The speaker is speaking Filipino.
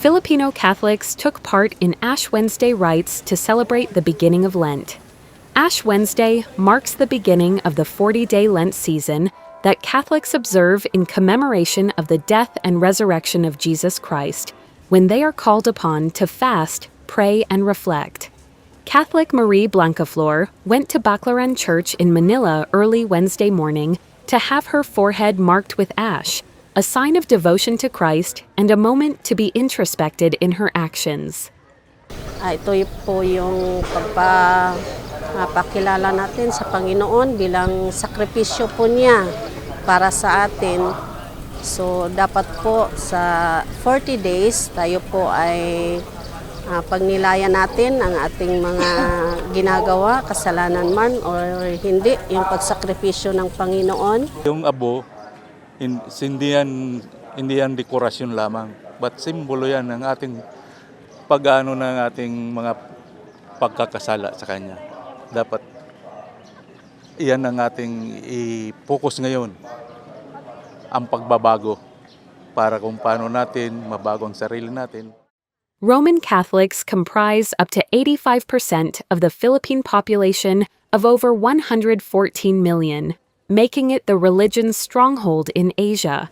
Filipino Catholics took part in Ash Wednesday rites to celebrate the beginning of Lent. Ash Wednesday marks the beginning of the 40-day Lent season that Catholics observe in commemoration of the death and resurrection of Jesus Christ, when they are called upon to fast, pray, and reflect. Catholic Marie Blancaflor went to Baclaran Church in Manila early Wednesday morning to have her forehead marked with ash, a sign of devotion to Christ and a moment to be introspected in her actions. Ito po yung pagpapakilala natin sa Panginoon bilang sakripisyo po niya para sa atin. So dapat po sa 40 days tayo po ay pagnilayan natin ang ating mga ginagawa, kasalanan man or hindi, yung pagsakripisyo ng Panginoon. Yung abo, hindi yan dekorasyon lamang, but simbolo yan ng ating pag-ano ng ating mga pagkakasala sa Kanya. Dapat iyan ang ating i-focus ngayon, ang pagbabago para kung paano natin mabago ang sarili natin. Roman Catholics comprise up to 85% of the Philippine population of over 114 million, making it the religion's stronghold in Asia.